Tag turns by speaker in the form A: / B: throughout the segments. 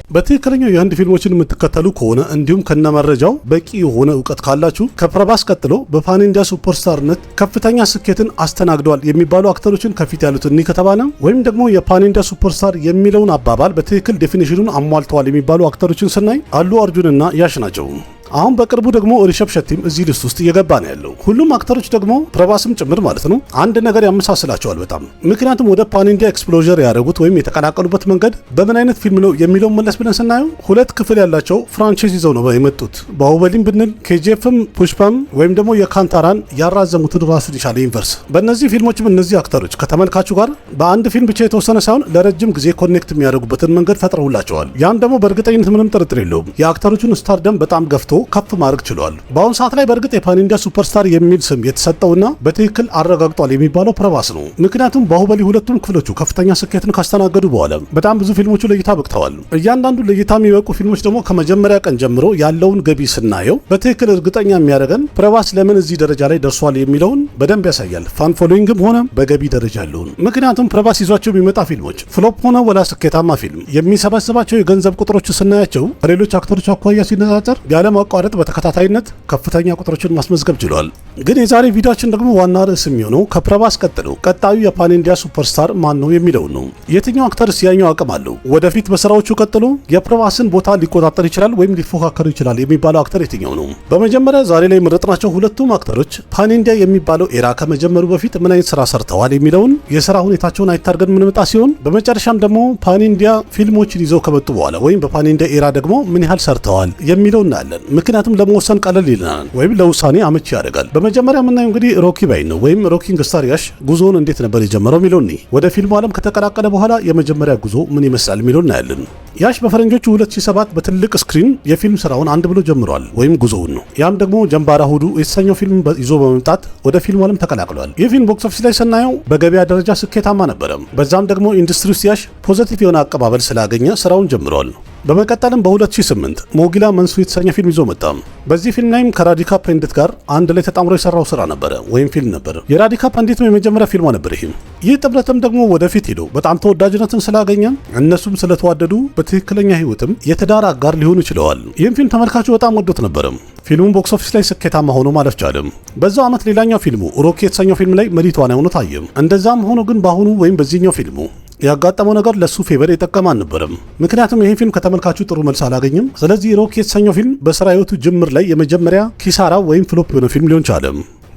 A: በትክክለኛው የህንድ ፊልሞችን የምትከተሉ ከሆነ እንዲሁም ከነመረጃው በቂ የሆነ እውቀት ካላችሁ ከፕረባስ ቀጥሎ በፓን ኢንዲያ ሱፐርስታርነት ከፍተኛ ስኬትን አስተናግደዋል የሚባሉ አክተሮችን ከፊት ያሉት እኒ ከተባለ ወይም ደግሞ የፓን ኢንዲያ ሱፐርስታር የሚለውን አባባል በትክክል ዴፊኒሽኑን አሟልተዋል የሚባሉ አክተሮችን ስናይ አሉ አርጁንና ያሽ ናቸው። አሁን በቅርቡ ደግሞ ሪሸብ ሸቲም እዚህ ሊስት ውስጥ እየገባ ነው ያለው። ሁሉም አክተሮች ደግሞ ፕረባስም ጭምር ማለት ነው አንድ ነገር ያመሳስላቸዋል በጣም። ምክንያቱም ወደ ፓን ኢንዲያ ኤክስፕሎዥር ያደረጉት ወይም የተቀላቀሉበት መንገድ በምን አይነት ፊልም ነው የሚለው መለስ ብለን ስናየው ሁለት ክፍል ያላቸው ፍራንቻይዝ ይዘው ነው የመጡት። ባሁበሊም ብንል ኬጂኤፍም ፑሽፓም ወይም ደግሞ የካንታራን ያራዘሙትን ራሱን የቻለ ዩኒቨርስ። በእነዚህ ፊልሞችም እነዚህ አክተሮች ከተመልካቹ ጋር በአንድ ፊልም ብቻ የተወሰነ ሳይሆን ለረጅም ጊዜ ኮኔክት የሚያደርጉበትን መንገድ ፈጥረውላቸዋል። ያን ደግሞ በእርግጠኝነት ምንም ጥርጥር የለውም የአክተሮቹን ስታርደም በጣም ገፍቶ ከፍ ማድረግ ችሏል። በአሁኑ ሰዓት ላይ በእርግጥ የፓን ኢንዲያ ሱፐርስታር የሚል ስም የተሰጠውና በትክክል አረጋግጧል የሚባለው ፕረባስ ነው። ምክንያቱም ባሁበሊ ሁለቱም ክፍሎቹ ከፍተኛ ስኬትን ካስተናገዱ በኋላ በጣም ብዙ ፊልሞቹ ለእይታ በቅተዋል። እያንዳንዱ ለእይታ የሚበቁ ፊልሞች ደግሞ ከመጀመሪያ ቀን ጀምሮ ያለውን ገቢ ስናየው በትክክል እርግጠኛ የሚያደርገን ፕረባስ ለምን እዚህ ደረጃ ላይ ደርሷል የሚለውን በደንብ ያሳያል። ፋን ፎሎዊንግም ሆነ በገቢ ደረጃ ያለውን። ምክንያቱም ፕረባስ ይዟቸው የሚመጣ ፊልሞች ፍሎፕ ሆነ ወላ ስኬታማ ፊልም የሚሰበስባቸው የገንዘብ ቁጥሮች ስናያቸው ከሌሎች አክተሮች አኳያ ሲነጻጸር ያለማቋረጥ በተከታታይነት ከፍተኛ ቁጥሮችን ማስመዝገብ ችሏል። ግን የዛሬ ቪዲዮአችን ደግሞ ዋና ርዕስ የሚሆነው ከፕረባስ ቀጥሎ ቀጣዩ የፓን ኢንዲያ ሱፐርስታር ማን ነው የሚለው ነው። የትኛው አክተርስ ያኛው አቅም አለው ወደፊት በስራዎቹ ቀጥሎ የፕረባስን ቦታ ሊቆጣጠር ይችላል ወይም ሊፎካከር ይችላል የሚባለው አክተር የትኛው ነው? በመጀመሪያ ዛሬ ላይ የመረጥናቸው ሁለቱም አክተሮች ፓን ኢንዲያ የሚባለው ኤራ ከመጀመሩ በፊት ምን አይነት ስራ ሰርተዋል የሚለውን የስራ ሁኔታቸውን አይታርገን ምንመጣ ሲሆን በመጨረሻም ደግሞ ፓን ኢንዲያ ፊልሞችን ይዘው ከመጡ በኋላ ወይም በፓን ኢንዲያ ኤራ ደግሞ ምን ያህል ሰርተዋል የሚለው እናያለን። ምክንያቱም ለመወሰን ቀለል ይልናል ወይም ለውሳኔ አመቺ ያደርጋል። በመጀመሪያ የምናየው እንግዲህ ሮኪ ባይ ነው ወይም ሮኪንግ ስታር ያሽ ጉዞውን እንዴት ነበር የጀመረው የሚለው ነው። ወደ ፊልሙ ዓለም ከተቀላቀለ በኋላ የመጀመሪያ ጉዞ ምን ይመስላል የሚለው እናያለን። ያሽ በፈረንጆቹ 2007 በትልቅ ስክሪን የፊልም ስራውን አንድ ብሎ ጀምሯል ወይም ጉዞውን ነው። ያም ደግሞ ጀምባራ ሁዱ የተሰኘው ፊልም ይዞ በመምጣት ወደ ፊልሙ ዓለም ተቀላቅሏል። ይህ ፊልም ቦክስ ኦፊስ ላይ ስናየው በገበያ ደረጃ ስኬታማ ነበረ። በዛም ደግሞ ኢንዱስትሪ ውስጥ ያሽ ፖዚቲቭ የሆነ አቀባበል ስላገኘ ስራውን ጀምሯል። በመቀጠልም በ2008 ሞጊላ መንሱ የተሰኘ ፊልም ይዞ መጣ። በዚህ ፊልም ላይም ከራዲካ ፐንዲት ጋር አንድ ላይ ተጣምሮ የሰራው ስራ ነበረ ወይም ፊልም ነበር። የራዲካ ፐንዲት የመጀመሪያ ፊልሟ ነበር። ይህ ጥምረትም ደግሞ ወደፊት ሄዶ በጣም ተወዳጅነትን ስላገኘ እነሱም ስለተዋደዱ በትክክለኛ ህይወትም የትዳር አጋር ሊሆኑ ችለዋል። ይህም ፊልም ተመልካቹ በጣም ወዶት ነበር። ፊልሙም ቦክስ ኦፊስ ላይ ስኬታማ ሆኖ ማለፍ ቻለም። በዛው ዓመት ሌላኛው ፊልሙ ሮኪ የተሰኘው ፊልም ላይ መሪ ተዋናይ ሆኖ ታየ። እንደዛም ሆኖ ግን በአሁኑ ወይም በዚህኛው ፊልሙ ያጋጠመው ነገር ለሱ ፌቨር የጠቀመ አልነበረም። ምክንያቱም ይሄ ፊልም ከተመልካቹ ጥሩ መልስ አላገኘም። ስለዚህ ሮኪ የተሰኘው ፊልም በስራ ህይወቱ ጅምር ላይ የመጀመሪያ ኪሳራ ወይም ፍሎፕ የሆነ ፊልም ሊሆን ቻለ።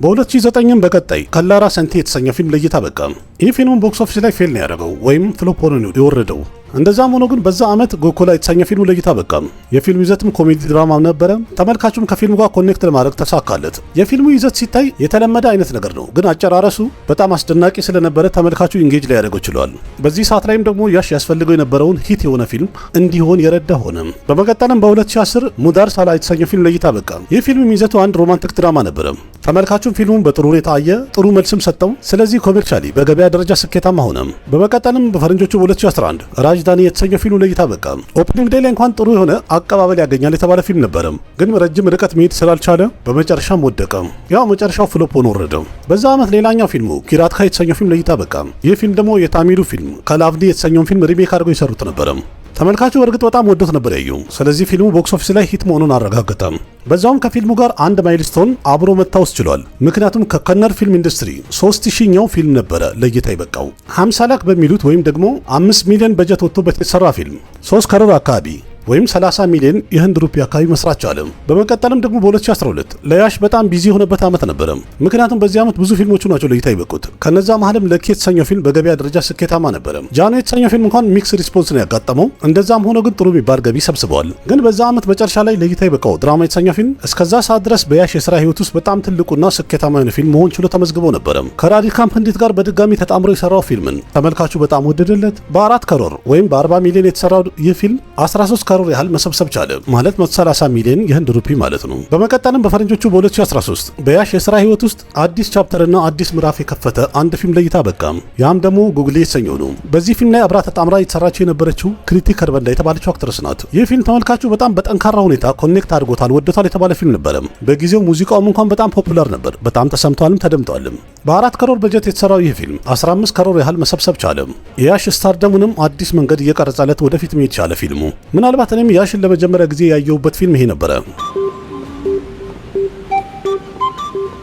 A: በ2009 በቀጣይ ከላራ ሰንቲ የተሰኘው ፊልም ለእይታ በቃ። ይህ ፊልም ቦክስ ኦፊስ ላይ ፌል ነው ያደረገው ወይም ፍሎፕ ሆኖ ነው የወረደው። እንደዛም ሆኖ ግን በዛ ዓመት ጎኮላ የተሰኘ ፊልሙ ለእይታ በቃ። የፊልሙ ይዘትም ኮሜዲ ድራማ ነበረ። ተመልካቹም ከፊልሙ ጋር ኮኔክት ለማድረግ ተሳካለት። የፊልሙ ይዘት ሲታይ የተለመደ አይነት ነገር ነው፣ ግን አጨራረሱ በጣም አስደናቂ ስለነበረ ተመልካቹ ኢንጌጅ ላይ ያደርገው ችሏል። በዚህ ሰዓት ላይም ደግሞ ያሽ ያስፈልገው የነበረውን ሂት የሆነ ፊልም እንዲሆን የረዳ ሆነ። በመቀጠልም በ2010 ሙዳር ሳላ የተሰኘ ፊልም ለእይታ በቃ። ይህ ፊልም ይዘቱ አንድ ሮማንቲክ ድራማ ነበረ። ተመልካቹም ፊልሙን በጥሩ ሁኔታ አየ፣ ጥሩ መልስም ሰጠው። ስለዚህ ኮሜርሻሊ በገበያ ደረጃ ስኬታማ ሆነ። በመቀጠልም በፈረንጆቹ በ2011 ራጅዳኒ የተሰኘው ፊልም ለእይታ በቃ። ኦፕኒንግ ዴይ ላይ እንኳን ጥሩ የሆነ አቀባበል ያገኛል የተባለ ፊልም ነበረ፣ ግን ረጅም ርቀት መሄድ ስላልቻለ በመጨረሻም ወደቀ። ያው መጨረሻው ፍሎፕ ሆኖ ወረደ። በዛ ዓመት ሌላኛው ፊልሙ ኪራትካ የተሰኘው ፊልም ለእይታ በቃ። ይህ ፊልም ደግሞ የታሚሉ ፊልም ከላቭሊ የተሰኘውን ፊልም ሪሜክ አድርገው የሰሩት ነበረ። ተመልካቹ በእርግጥ በጣም ወዶት ነበር ያየው። ስለዚህ ፊልሙ ቦክስ ኦፊስ ላይ ሂት መሆኑን አረጋገጠ። በዛውም ከፊልሙ ጋር አንድ ማይልስቶን አብሮ መታወስ ችሏል። ምክንያቱም ከከነር ፊልም ኢንዱስትሪ 3000ኛው ፊልም ነበረ ለእይታ ይበቃው። 50 ላክ በሚሉት ወይም ደግሞ 5 ሚሊዮን በጀት ወጥቶበት የተሰራ ፊልም 3 ከሮር አካባቢ ወይም 30 ሚሊዮን የህንድ ሩፒ አካባቢ መስራት ቻለ። በመቀጠልም ደግሞ በ2012 ለያሽ በጣም ቢዚ የሆነበት ዓመት ነበረ። ምክንያቱም በዚህ ዓመት ብዙ ፊልሞቹ ናቸው ለእይታ ይበቁት። ከነዛ መሀልም ለኪ የተሰኘው ፊልም በገበያ ደረጃ ስኬታማ ነበረ። ጃኖ የተሰኘው ፊልም እንኳን ሚክስ ሪስፖንስ ነው ያጋጠመው። እንደዛም ሆኖ ግን ጥሩ የሚባል ገቢ ሰብስበዋል። ግን በዛ ዓመት መጨረሻ ላይ ለእይታ ይበቃው ድራማ የተሰኘው ፊልም እስከዛ ሰዓት ድረስ በያሽ የስራ ህይወት ውስጥ በጣም ትልቁና ስኬታማ የሆነ ፊልም መሆን ችሎ ተመዝግቦ ነበረ። ከራዲካ ፐንዲት ጋር በድጋሚ ተጣምሮ የሰራው ፊልምን ተመልካቹ በጣም ወደደለት። በ4 ከሮር ወይም በ40 ሚሊዮን የተሰራው ይህ ፊልም 13 ከሮር ያህል መሰብሰብ ቻለ። ማለት 130 ሚሊዮን የህንድ ሩፒ ማለት ነው። በመቀጠልም በፈረንጆቹ በ2013 በያሽ የስራ ህይወት ውስጥ አዲስ ቻፕተር እና አዲስ ምዕራፍ የከፈተ አንድ ፊልም ለእይታ በቃ። ያም ደግሞ ጉግሊ የተሰኘው ነው። በዚህ ፊልም ላይ አብራ ተጣምራ የተሰራችው የነበረችው ክሪቲ ከርበንዳ የተባለችው አክትረስ ናት። ይህ ፊልም ተመልካቹ በጣም በጠንካራ ሁኔታ ኮኔክት አድርጎታል፣ ወዶታል የተባለ ፊልም ነበረ። በጊዜው ሙዚቃውም እንኳን በጣም ፖፑላር ነበር። በጣም ተሰምቷልም ተደምጧልም። በ4 ከሮር በጀት የተሰራው ይህ ፊልም 15 ከሮር ያህል መሰብሰብ ቻለ። የያሽ ስታርደሙንም አዲስ መንገድ እየቀረጸለት ወደፊት መሄድ ቻለ ፊልሙ። ምናልባት እኔም ያሽን ለመጀመሪያ ጊዜ ያየሁበት ፊልም ይሄ ነበረ።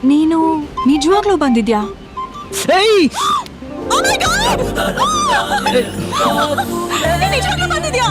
B: ನೀನು ನಿಜವಾಗ್ಲೂ ಬಂದಿದ್ಯಾ? Oh my god! ನಿಜವಾಗ್ಲೂ ಬಂದಿದ್ಯಾ?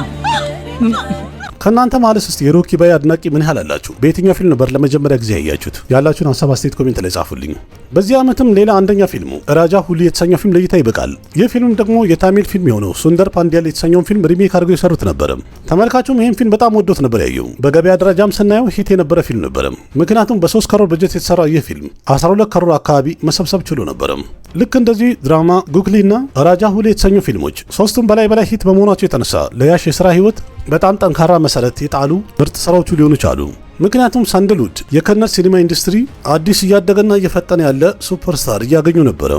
A: ከናንተ ማለት እስቲ የሮኪ ባይ አድናቂ ምን ያህል አላችሁ? በየትኛው ፊልም ነበር ለመጀመሪያ ጊዜ ያያችሁት? ያላችሁን ሀሳብ አስተያየት ኮሜንት ላይ ጻፉልኝ። በዚህ ዓመትም ሌላ አንደኛ ፊልሙ ራጃ ሁሊ የተሰኘው ፊልም ለእይታ ይበቃል። ይህ ፊልም ደግሞ የታሚል ፊልም የሆነው ሱንደር ፓንዲያል የተሰኘውን ፊልም ሪሜክ አድርገው የሰሩት ነበር። ተመልካቹም ይህን ፊልም በጣም ወዶት ነበር ያየው። በገበያ ደረጃም ስናየው ሂት የነበረ ፊልም ነበር። ምክንያቱም በ3 ከሮር በጀት የተሰራው ይህ ፊልም 12 ከሮር አካባቢ መሰብሰብ ችሎ ነበር። ልክ እንደዚህ ድራማ ጉግሊ እና ራጃ ሁሊ የተሰኙ ፊልሞች ሶስቱም በላይ ሂት በመሆናቸው የተነሳ ለያሽ የሥራ ህይወት በጣም ጠንካራ መሰረት የጣሉ ምርጥ ስራዎቹ ሊሆኑ ቻሉ። ምክንያቱም ሳንደልውድ የከነር ሲኒማ ኢንዱስትሪ አዲስ እያደገና እየፈጠነ ያለ ሱፐርስታር እያገኙ ነበረ።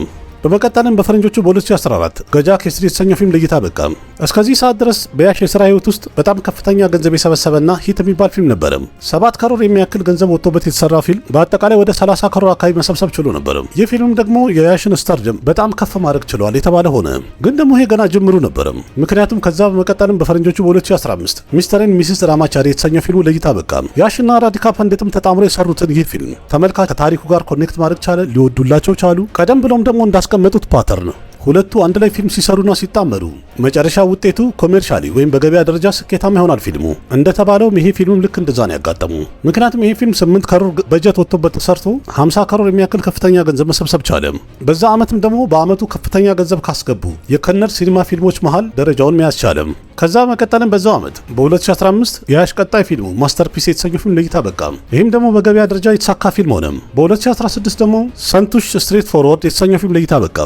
A: በመቀጠልም በፈረንጆቹ በ2014 ገጃ ኬስሪ የተሰኘው ፊልም ለእይታ በቃ። እስከዚህ ሰዓት ድረስ በያሽ የሥራ ህይወት ውስጥ በጣም ከፍተኛ ገንዘብ የሰበሰበና ሂት የሚባል ፊልም ነበር። 7 ከሮር የሚያክል ገንዘብ ወጥቶበት የተሰራ ፊልም በአጠቃላይ ወደ 30 ከሮር አካባቢ መሰብሰብ ችሎ ነበር። ይህ ፊልም ደግሞ የያሽን ስታርደም በጣም ከፍ ማድረግ ችሏል የተባለ ሆነ። ግን ደግሞ ይሄ ገና ጅምሩ ነበር። ምክንያቱም ከዛ በመቀጠልም በፈረንጆቹ በ2015 ሚስተር ኤንድ ሚስስ ራማቻሪ የተሰኘው ፊልም ለእይታ በቃ። ያሽና ራዲካ ፓንዲትም ተጣምሮ የሰሩትን ይህ ፊልም ተመልካች ከታሪኩ ጋር ኮኔክት ማድረግ ቻለ፣ ሊወዱላቸው ቻሉ። ቀደም ብሎም ደግሞ እንዳስቀመጡት ፓተርን ሁለቱ አንድ ላይ ፊልም ሲሰሩና ሲጣመሩ መጨረሻ ውጤቱ ኮሜርሻሊ ወይም በገበያ ደረጃ ስኬታማ ይሆናል ፊልሙ። እንደተባለውም ይሄ ፊልም ልክ እንደዛ ነው ያጋጠሙ። ምክንያቱም ይሄ ፊልም 8 ከሮር በጀት ወጥቶበት ተሰርቶ 50 ከሮር የሚያክል ከፍተኛ ገንዘብ መሰብሰብ ቻለ። በዛ ዓመትም ደግሞ በዓመቱ ከፍተኛ ገንዘብ ካስገቡ የከነር ሲኒማ ፊልሞች መሃል ደረጃውን መያዝ ቻለ። ከዛ መቀጠልም በዛው ዓመት በ2015 የያሽ ቀጣይ ፊልሙ ማስተርፒስ የተሰኘው ፊልም ለእይታ በቃ። ይህም ደግሞ በገበያ ደረጃ የተሳካ ፊልም ሆነ። በ2016 ደግሞ ሰንቱሽ ስትሬት ፎርወርድ የተሰኘው ፊልም ለእይታ በቃ።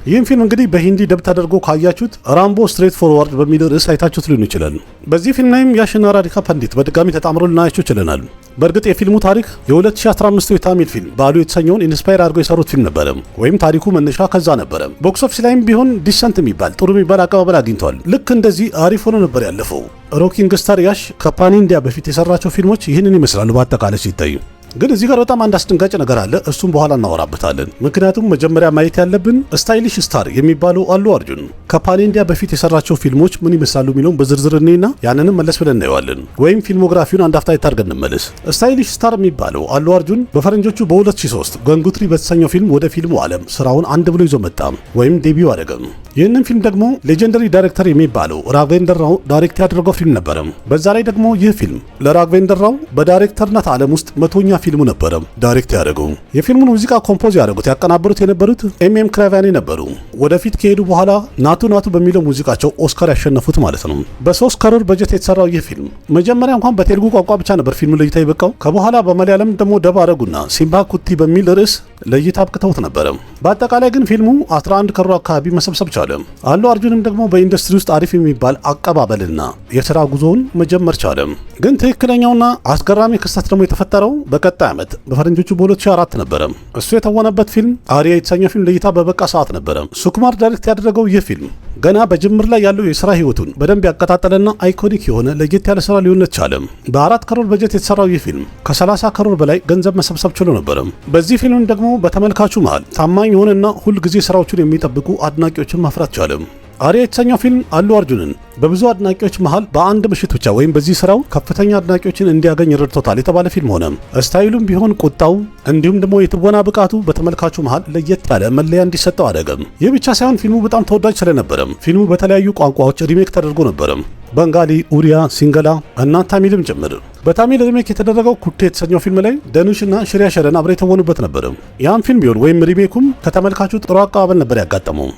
A: ይህም ፊልም እንግዲህ በሂንዲ ደብ ተደርጎ ካያችሁት ራምቦ ስትሬት ፎርዋርድ በሚል ርዕስ አይታችሁት ሊሆን ይችላል። በዚህ ፊልም ላይም ያሽና ራዲካ ፓንዲት በድጋሚ ተጣምረው ልናያቸው ችለናል። በእርግጥ የፊልሙ ታሪክ የ2015 የታሚል ፊልም ባሉ የተሰኘውን ኢንስፓየር አድርገው የሰሩት ፊልም ነበረ፣ ወይም ታሪኩ መነሻ ከዛ ነበረ። ቦክስ ኦፊስ ላይም ቢሆን ዲሰንት የሚባል ጥሩ የሚባል አቀባበል አግኝቷል። ልክ እንደዚህ አሪፍ ሆኖ ነበር ያለፈው። ሮኪንግ ስታር ያሽ ከፓን ኢንዲያ በፊት የሰራቸው ፊልሞች ይህንን ይመስላሉ በአጠቃላይ ሲታዩ። ግን እዚህ ጋር በጣም አንድ አስደንጋጭ ነገር አለ። እሱም በኋላ እናወራበታለን። ምክንያቱም መጀመሪያ ማየት ያለብን ስታይሊሽ ስታር የሚባለው አሉ አርጁን ከፓን ኢንዲያ በፊት የሰራቸው ፊልሞች ምን ይመስላሉ የሚለውን በዝርዝር እኔና ያንንም መለስ ብለን እናየዋለን። ወይም ፊልሞግራፊውን አንድ አፍታ ይታርገን እንመለስ። ስታይሊሽ ስታር የሚባለው አሉ አርጁን በፈረንጆቹ በ2003 ገንጉትሪ በተሰኘው ፊልም ወደ ፊልሙ ዓለም ስራውን አንድ ብሎ ይዞ መጣ፣ ወይም ዴቢው አደረገ። ይህንን ፊልም ደግሞ ሌጀንደሪ ዳይሬክተር የሚባለው ራግቬንደር ራው ዳይሬክት ያደረገው ፊልም ነበረ። በዛ ላይ ደግሞ ይህ ፊልም ለራግቬንደር ራው በዳይሬክተርነት ዓለም ውስጥ 100ኛ ፊልሙ ነበረ ዳይሬክት ያደረገው። የፊልሙን ሙዚቃ ኮምፖዝ ያደረጉት ያቀናበሩት የነበሩት ኤምኤም ክራቫኒ ነበሩ። ወደፊት ከሄዱ በኋላ ናቱ ናቱ በሚለው ሙዚቃቸው ኦስካር ያሸነፉት ማለት ነው። በ3 ከሮር በጀት የተሰራው ይህ ፊልም መጀመሪያ እንኳን በቴሉጉ ቋንቋ ብቻ ነበር ፊልሙ ለእይታ ይበቃው። ከበኋላ በመለያለም ደግሞ ደብ አደረጉና ሲምባ ኩቲ በሚል ርዕስ ለእይታ አብቅተውት ነበረ። በአጠቃላይ ግን ፊልሙ 11 ከሮር አካባቢ መሰብሰብ ቻለ። አሉ አርጁንም ደግሞ በኢንዱስትሪ ውስጥ አሪፍ የሚባል አቀባበልና የሥራ ጉዞውን መጀመር ቻለ። ግን ትክክለኛውና አስገራሚ ክስተት ደግሞ የተፈጠረው በቀጣይ ዓመት በፈረንጆቹ በ2004 ነበረ። እሱ የተወነበት ፊልም አሪያ የተሰኘው ፊልም ለእይታ በበቃ ሰዓት ነበረ። ሱኩማር ዳይሬክት ያደረገው ይህ ፊልም ገና በጅምር ላይ ያለው የሥራ ህይወቱን በደንብ ያቀጣጠለና አይኮኒክ የሆነ ለየት ያለ ሥራ ሊሆን ቻለ። በ4 ከሮር በጀት የተሰራው ይህ ፊልም ከ30 ከሮር በላይ ገንዘብ መሰብሰብ ችሎ ነበረ። በዚህ ፊልም ደግሞ በተመልካቹ መሃል ታማኝ የሆነና ሁል ጊዜ ስራዎቹን የሚጠብቁ አድናቂዎችን ማፍራት ቻለ። አሪያ የተሰኘው ፊልም አሉ አርጁንን በብዙ አድናቂዎች መሃል በአንድ ምሽት ብቻ ወይም በዚህ ስራው ከፍተኛ አድናቂዎችን እንዲያገኝ ረድቶታል የተባለ ፊልም ሆነ። ስታይሉም ቢሆን ቁጣው፣ እንዲሁም ደግሞ የትወና ብቃቱ በተመልካቹ መሃል ለየት ያለ መለያ እንዲሰጠው አደረገ። ይህ ብቻ ሳይሆን ፊልሙ በጣም ተወዳጅ ስለነበረ ፊልሙ በተለያዩ ቋንቋዎች ሪሜክ ተደርጎ ነበረ። በንጋሊ፣ ኡሪያ፣ ሲንገላ እና ታሚልም ጭምር። በታሚል ሪሜክ የተደረገው ኩቴ የተሰኘው ፊልም ላይ ደኑሽ እና ሽሪያ ሸረን አብረው የተወኑበት ነበር። ያን ፊልም ቢሆን ወይም ሪሜኩም ከተመልካቹ ጥሩ አቀባበል ነበር ያጋጠመው።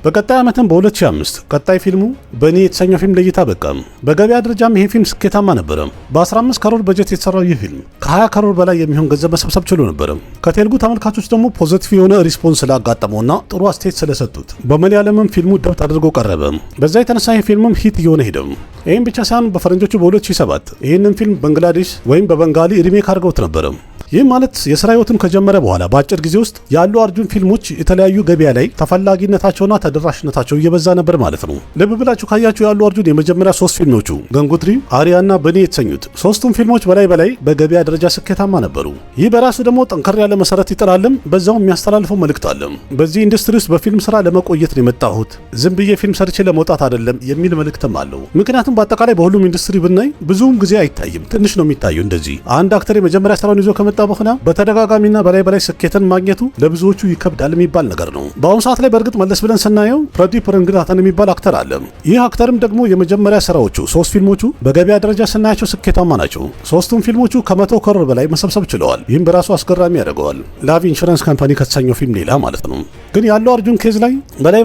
A: በቀጣይ ዓመትም በ2005 ቀጣይ ፊልሙ በኒ የተሰኘው ፊልም ለእይታ በቃ። በገበያ ደረጃም ይሄ ፊልም ስኬታማ ነበረ። በ15 ከሮር በጀት የተሰራው ይህ ፊልም ከ20 ከሮር በላይ የሚሆን ገንዘብ መሰብሰብ ችሎ ነበረ። ከቴልጉ ተመልካቾች ደግሞ ፖዚቲቭ የሆነ ሪስፖንስ ስላጋጠመውና ጥሩ አስተያየት ስለሰጡት በመለያለምም ፊልሙ ደብ አድርጎ ቀረበ። በዛ የተነሳ ይህ ፊልምም ሂት እየሆነ ሄደም። ይህም ብቻ ሳይሆን በፈረንጆቹ በ2007 ይህንን ፊልም ባንግላዴሽ ወይም በበንጋሊ ሪሜክ አድርገውት ነበረ። ይህም ማለት የስራ ህይወትን ከጀመረ በኋላ በአጭር ጊዜ ውስጥ ያሉ አርጁን ፊልሞች የተለያዩ ገበያ ላይ ተፈላጊነታቸውና ተደራሽነታቸው እየበዛ ነበር ማለት ነው። ልብ ብላችሁ ካያችሁ ያሉ አርጁን የመጀመሪያ 3 ፊልሞቹ ገንጉትሪ፣ አሪያና በኔ የተሰኙት ሶስቱም ፊልሞች በላይ በገበያ ደረጃ ስኬታማ ነበሩ። ይህ በራሱ ደግሞ ጠንከር ያለ መሰረት ይጥላልም፣ በዛው የሚያስተላልፈው መልእክት አለ። በዚህ ኢንዱስትሪ ውስጥ በፊልም ስራ ለመቆየት ነው የመጣሁት፣ ዝም ብዬ ፊልም ሰርቼ ለመውጣት አይደለም የሚል መልእክትም አለው። ምክንያቱም በአጠቃላይ በሁሉም ኢንዱስትሪ ብናይ ብዙውን ጊዜ አይታይም፣ ትንሽ ነው የሚታየው። እንደዚህ አንድ አክተር የመጀመሪያ ስራውን ይዞ ከመጣ በኋላ በተደጋጋሚና በላይ ስኬትን ማግኘቱ ለብዙዎቹ ይከብዳል የሚባል ነገር ነው። በአሁኑ ሰዓት ላይ በእርግጥ መለስ ብለን ስናየው ፕረዲፕ ረንግናተን የሚባል አክተር አለ። ይህ አክተርም ደግሞ የመጀመሪያ ስራዎቹ 3 ፊልሞቹ በገበያ ደረጃ ስናያቸው ስኬታማ ናቸው። 3ቱም ፊልሞቹ ከ100 ኮሮር በላይ መሰብሰብ ችለዋል። ይህም በራሱ አስገራሚ ያደርገዋል። ላቭ ኢንሹራንስ ካምፓኒ ከተሰኘው ፊልም ሌላ ማለት ነው። ግን ያለው አርጁን ኬዝ ላይ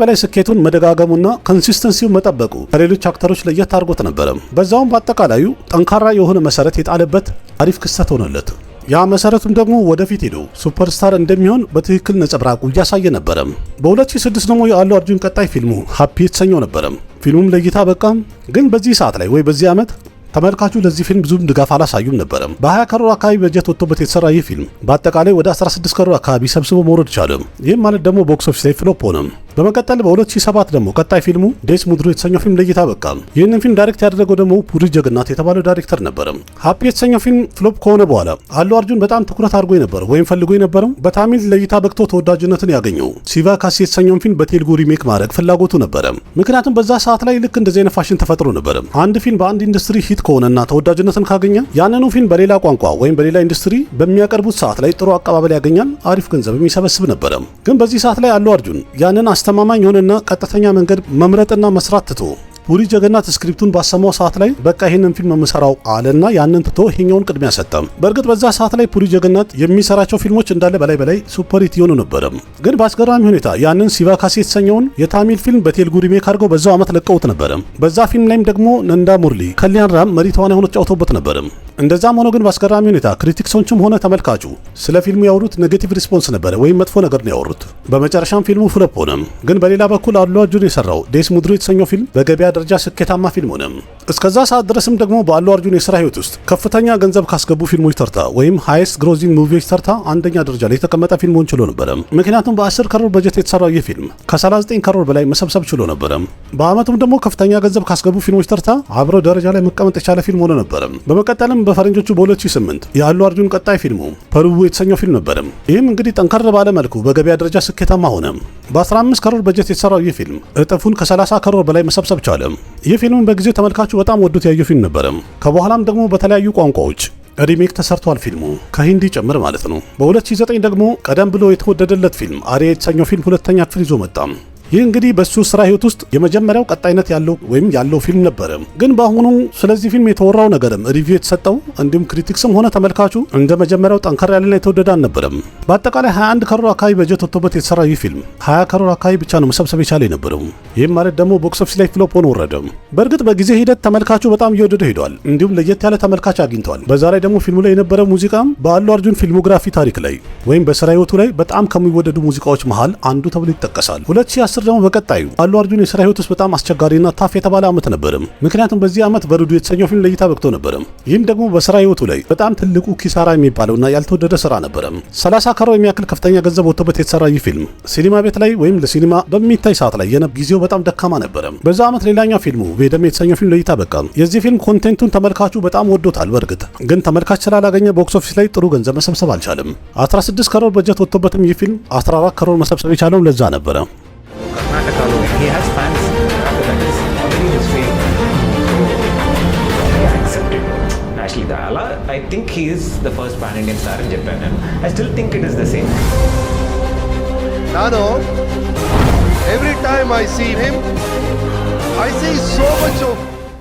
A: በላይ ስኬቱን መደጋገሙና ኮንሲስተንሲውን መጠበቁ ከሌሎች አክተሮች ለየት አድርጎት ነበረ። በዛውም በአጠቃላዩ ጠንካራ የሆነ መሰረት የጣለበት አሪፍ ክስተት ሆነለት። ያ መሰረቱም ደግሞ ወደፊት ሄዶ ሱፐርስታር እንደሚሆን በትክክል ነጸብራቁ እያሳየ ነበረ። በ2006 ደግሞ ያለው አርጁን ቀጣይ ፊልሙ ሃፒ የተሰኘው ነበረ። ፊልሙም ለእይታ በቃም። ግን በዚህ ሰዓት ላይ ወይ በዚህ ዓመት ተመልካቹ ለዚህ ፊልም ብዙም ድጋፍ አላሳዩም ነበር። በ20 ከሮር አካባቢ በጀት ወጥቶበት የተሰራ ይህ ፊልም በአጠቃላይ ወደ 16 ከሮር አካባቢ ሰብስቦ መውረድ ቻለ። ይህም ማለት ደግሞ ቦክስ ኦፊስ ላይ ፍሎፕ ሆነ። በመቀጠል በ2007 ደግሞ ቀጣይ ፊልሙ ዴስ ሙድሩ የተሰኘው ፊልም ለእይታ በቃ። ይህንን ፊልም ዳይሬክት ያደረገው ደግሞ ፑሪ ጀግናት የተባለው ዳይሬክተር ነበር። ሃፒ የተሰኘው ፊልም ፍሎፕ ከሆነ በኋላ አሉ አርጁን በጣም ትኩረት አድርጎ የነበረው ወይም ፈልጎ የነበረው በታሚል ለእይታ በቅቶ ተወዳጅነትን ያገኘው ሲቫካሲ የተሰኘውን ፊልም በቴልጉ ሪሜክ ማድረግ ፍላጎቱ ነበረ። ምክንያቱም በዛ ሰዓት ላይ ልክ እንደዚህ አይነት ፋሽን ተፈጥሮ ነበር። አንድ ፊልም በአንድ ኢንዱስትሪ ሂት ከሆነና ተወዳጅነትን ካገኘ ያንኑ ፊልም በሌላ ቋንቋ ወይም በሌላ ኢንዱስትሪ በሚያቀርቡት ሰዓት ላይ ጥሩ አቀባበል ያገኛል፣ አሪፍ ገንዘብ የሚሰበስብ ነበረ። ግን በዚህ ሰዓት ላይ አሉ አርጁን ያንን አስተማማኝ የሆነና ቀጥተኛ መንገድ መምረጥና መስራት ትቶ ፑሪ ጀግናት ስክሪፕቱን ባሰማው ሰዓት ላይ በቃ ይሄንን ፊልም የምሰራው አለና ያንን ትቶ ይሄኛውን ቅድሚያ ሰጠም። በእርግጥ በዛ ሰዓት ላይ ፑሪ ጀግናት የሚሰራቸው ፊልሞች እንዳለ በላይ ሱፐር ሂት ይሆኑ ነበር። ግን በአስገራሚ ሁኔታ ያንን ሲቫካሲ የተሰኘውን የታሚል ፊልም በቴልጉ ሪሜክ አድርገው በዛው ዓመት ለቀውት ነበር። በዛ ፊልም ላይም ደግሞ ነንዳ ሙርሊ ከሊያን ራም መሪ ተዋናይ ሆኖ ተጫውተውበት ነበር። እንደዛም ሆኖ ግን በአስገራሚ ሁኔታ ክሪቲክሶችም ሆነ ተመልካቹ ስለ ፊልሙ ያወሩት ኔጌቲቭ ሪስፖንስ ነበር ወይም መጥፎ ነገር ነው ያወሩት። በመጨረሻም ፊልሙ ፍሎፕ ሆነ። ግን በሌላ በኩል አሉ አርጁን የሰራው ዴስ ሙድሩ የተሰኘው ፊልም በገበያ ደረጃ ስኬታማ ፊልም ሆነ። እስከዛ ሰዓት ድረስም ደግሞ በአሉ አርጁን የሥራ ህይወት ውስጥ ከፍተኛ ገንዘብ ካስገቡ ፊልሞች ተርታ ወይም ሃይስት ግሮዚንግ ሙቪዎች ተርታ አንደኛ ደረጃ ላይ የተቀመጠ ፊልም ሆኖ ችሎ ነበር። ምክንያቱም በ10 ከሮር በጀት የተሰራው ይህ ፊልም ከ39 ከሮር በላይ መሰብሰብ ችሎ ነበር። በአመቱም ደግሞ ከፍተኛ ገንዘብ ካስገቡ ፊልሞች ተርታ አብሮ ደረጃ ላይ መቀመጥ የቻለ ፊልም ሆኖ ነበር። በመቀጠልም በፈረንጆቹ በ2008 የአሉ አርጁን ቀጣይ ፊልሙ ፐሩቡ የተሰኘው ፊልም ነበር። ይህም እንግዲህ ጠንከር ባለ መልኩ በገበያ ደረጃ ስኬታማ ሆነ። በ15 ከሮር በጀት የተሰራው ይህ ፊልም እጥፉን ከ30 ከሮር በላይ መሰብሰብ ቻለ። ይህ ፊልም በጊዜው ተመልካቹ በጣም ወዶት ያየው ፊልም ነበር። ከበኋላም ደግሞ በተለያዩ ቋንቋዎች ሪሜክ ተሰርቷል ፊልሙ ከሂንዲ ጭምር ማለት ነው። በ2009 ደግሞ ቀደም ብሎ የተወደደለት ፊልም አሪያ የተሰኘው ፊልም ሁለተኛ ክፍል ይዞ መጣ። ይህ እንግዲህ በሱ ስራ ህይወት ውስጥ የመጀመሪያው ቀጣይነት ያለው ወይም ያለው ፊልም ነበር። ግን በአሁኑ ስለዚህ ፊልም የተወራው ነገርም ሪቪው የተሰጠው እንዲሁም ክሪቲክስም ሆነ ተመልካቹ እንደ መጀመሪያው ጠንከር ያለና የተወደደ አልነበረም። በአጠቃላይ 21 ከሮር አካባቢ በጀት ወጥቶበት የተሰራ ይህ ፊልም 20 ከሮር አካባቢ ብቻ ነው መሰብሰብ የቻለ የነበረው። ይህም ማለት ደግሞ ቦክስ ኦፊስ ላይ ፍሎፕ ሆኖ ወረደ። በእርግጥ በጊዜ ሂደት ተመልካቹ በጣም እየወደደ ሄዷል። እንዲሁም ለየት ያለ ተመልካች አግኝተዋል። በዛ ላይ ደግሞ ፊልሙ ላይ የነበረው ሙዚቃም በአሉ አርጁን ፊልሞግራፊ ታሪክ ላይ ወይም በስራ ህይወቱ ላይ በጣም ከሚወደዱ ሙዚቃዎች መሃል አንዱ ተብሎ ይጠቀሳል። 2010 ደግሞ በቀጣዩ አሉ አርጁን የሥራ ህይወት ውስጥ በጣም አስቸጋሪና ታፍ የተባለ ዓመት ነበር። ምክንያቱም በዚህ ዓመት በሩዱ የተሰኘው ፊልም ለእይታ በቅቶ ነበር። ይህም ደግሞ በሥራ ህይወቱ ላይ በጣም ትልቁ ኪሳራ የሚባለውና ያልተወደደ ስራ ነበር። 30 ከሮር የሚያክል ከፍተኛ ገንዘብ ወጥቶበት የተሰራ ይህ ፊልም ሲኒማ ቤት ላይ ወይም ለሲኒማ በሚታይ ሰዓት ላይ ጊዜው በጣም ደካማ ነበር። በዛ ዓመት ሌላኛው ፊልሙ ቬደም የተሰኘው ፊልም ለእይታ በቃ። የዚህ ፊልም ኮንቴንቱን ተመልካቹ በጣም ወዶታል። በእርግጥ ግን ተመልካች ስላላገኘ ቦክስ ኦፊስ ላይ ጥሩ ገንዘብ መሰብሰብ አልቻለም። 16 ከሮር በጀት ወጥቶበትም ይህ ፊልም 14 ከሮር መሰብሰብ የቻለው ለዛ ነበር።
C: He has fans. That is already his fame. I accept it. Ashley Dala, I think he is the first pan-Indian star in Japan, and I still think it is the same.
D: Nano, every time I see him, I see so much of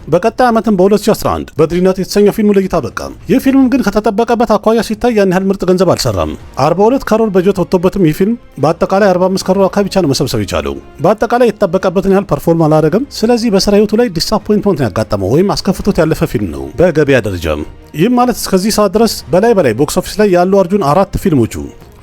A: በቀጣይ ዓመትም በ2011 በድሪነት የተሰኘው ፊልሙ ለእይታ በቃ። ይህ ፊልም ግን ከተጠበቀበት አኳያ ሲታይ ያን ያህል ምርጥ ገንዘብ አልሰራም። 42 ከሮር በጀት ወጥቶበትም ይህ ፊልም በአጠቃላይ 45 ከሮር አካባቢ ብቻ ነው መሰብሰብ የቻለው። በአጠቃላይ የተጠበቀበትን ያህል ፐርፎርም አላደረገም። ስለዚህ በስራ ህይወቱ ላይ ዲስአፖይንትመንት ያጋጠመው ወይም አስከፍቶት ያለፈ ፊልም ነው በገበያ ደረጃም። ይህም ማለት እስከዚህ ሰዓት ድረስ በላይ ቦክስ ኦፊስ ላይ ያሉ አርጁን 4 ፊልሞቹ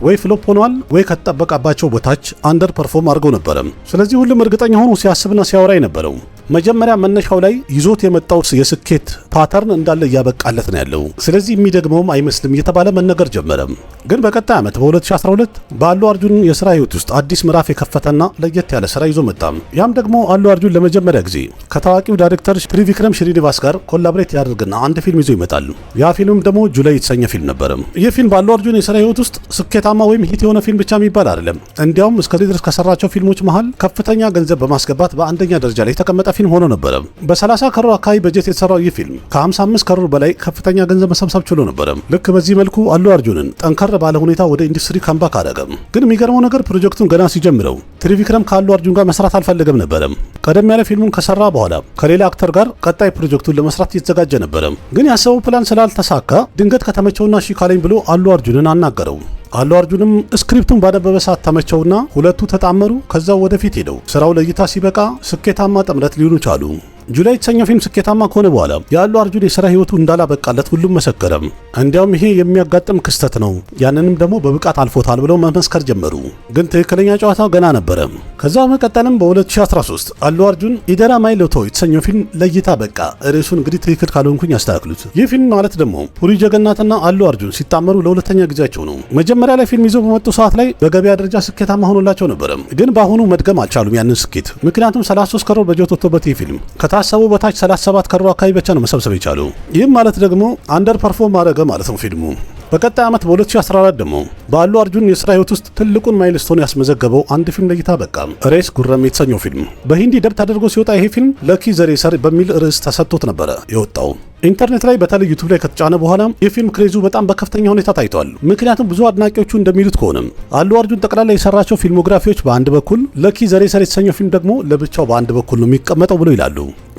A: ወይ ፍሎፕ ሆኗል ወይ ከተጠበቀባቸው በታች አንደር ፐርፎርም አድርገው ነበር። ስለዚህ ሁሉም እርግጠኛ ሆኖ ሲያስብና ሲያወራ የነበረው መጀመሪያ መነሻው ላይ ይዞት የመጣው የስኬት ፓተርን እንዳለ እያበቃለት ነው ያለው። ስለዚህ የሚደግመውም አይመስልም እየተባለ መነገር ጀመረ። ግን በቀጣይ ዓመት በ2012 በአሉ አርጁን የስራ ህይወት ውስጥ አዲስ ምዕራፍ የከፈተና ለየት ያለ ስራ ይዞ መጣ። ያም ደግሞ አሉ አርጁን ለመጀመሪያ ጊዜ ከታዋቂው ዳይሬክተር ትሪቪክረም ሽሪኒቫስ ጋር ኮላቦሬት ያደርግና አንድ ፊልም ይዞ ይመጣል። ያ ፊልም ደግሞ ጁላይ የተሰኘ ፊልም ነበር። ይህ ፊልም በአሉ አርጁን የስራ ህይወት ውስጥ ስኬታማ ወይም ሂት የሆነ ፊልም ብቻ የሚባል አይደለም። እንዲያውም እስከዚህ ድረስ ከሰራቸው ፊልሞች መሃል ከፍተኛ ገንዘብ በማስገባት በአንደኛ ደረጃ ላይ የተቀመጠ ፊልም ሆኖ ነበር። በ30 ከሮር አካባቢ በጀት የተሰራው ይህ ፊልም ከ55 ከሮር በላይ ከፍተኛ ገንዘብ መሰብሰብ ችሎ ነበር። ልክ በዚህ መልኩ አሉ አርጁንን ጠንከር ባለ ሁኔታ ወደ ኢንዱስትሪ ካምባክ አደረገ። ግን የሚገርመው ነገር ፕሮጀክቱን ገና ሲጀምረው ትሪቪክረም ከአሉ አርጁን ጋር መስራት አልፈለገም ነበር። ቀደም ያለ ፊልሙን ከሰራ በኋላ ከሌላ አክተር ጋር ቀጣይ ፕሮጀክቱን ለመስራት እየተዘጋጀ ነበር። ግን ያሰበው ፕላን ስላልተሳካ ድንገት ከተመቸውና እሺ ካለኝ ብሎ አሉ አርጁንን አናገረው። አሉ አርጁንም ስክሪፕቱን ባነበበ ሰዓት ተመቸውና ሁለቱ ተጣመሩ። ከዛው ወደፊት ሄደው ስራው ለእይታ ሲበቃ ስኬታማ ጥምረት ሊሆኑ ቻሉ። ጁላይ የተሰኘው ፊልም ስኬታማ ከሆነ በኋላ የአሉ አርጁን የሥራ ህይወቱ እንዳላበቃለት ሁሉም መሰከረም። እንዲያውም ይሄ የሚያጋጥም ክስተት ነው፣ ያንንም ደግሞ በብቃት አልፎታል ብለው መመስከር ጀመሩ። ግን ትክክለኛ ጨዋታው ገና ነበረ። ከዛ በመቀጠልም በ2013 አሉ አርጁን ኢደራ ማይሎቶ የተሰኘው ፊልም ለእይታ በቃ። ርዕሱን እንግዲህ ትክክል ካልሆንኩኝ ያስተካክሉት። ይህ ፊልም ማለት ደግሞ ፑሪ ጀገናትና አሉ አርጁን ሲጣመሩ ለሁለተኛ ጊዜያቸው ነው። መጀመሪያ ላይ ፊልም ይዘው በመጡ ሰዓት ላይ በገበያ ደረጃ ስኬታማ ሆኖላቸው ነበረ። ግን በአሁኑ መድገም አልቻሉም ያንን ስኬት። ምክንያቱም 33 ከሮር በጀት ወጥቶበት ይህ ፊልም ከታሰቡ በታች 37 ከሮር አካባቢ ብቻ ነው መሰብሰብ የቻሉ። ይህም ማለት ደግሞ አንደር ፐርፎርም አደረገ ማለት ነው ፊልሙ። በቀጣይ ዓመት በ2014 ደግሞ በአሉ አርጁን የሥራ ህይወት ውስጥ ትልቁን ማይልስቶን ያስመዘገበው አንድ ፊልም ለእይታ በቃ። ሬስ ጉረም የተሰኘው ፊልም በሂንዲ ደብ ተደርጎ ሲወጣ ይሄ ፊልም ለኪ ዘሬሰር በሚል ርዕስ ተሰጥቶት ነበረ የወጣው። ኢንተርኔት ላይ በተለይ ዩቲዩብ ላይ ከተጫነ በኋላ የፊልም ክሬዙ በጣም በከፍተኛ ሁኔታ ታይቷል። ምክንያቱም ብዙ አድናቂዎቹ እንደሚሉት ከሆነ አሉ አርጁን ጠቅላላ የሰራቸው ፊልሞግራፊዎች በአንድ በኩል፣ ለኪ ዘሬሰር የተሰኘው ፊልም ደግሞ ለብቻው በአንድ በኩል ነው የሚቀመጠው ብሎ ይላሉ።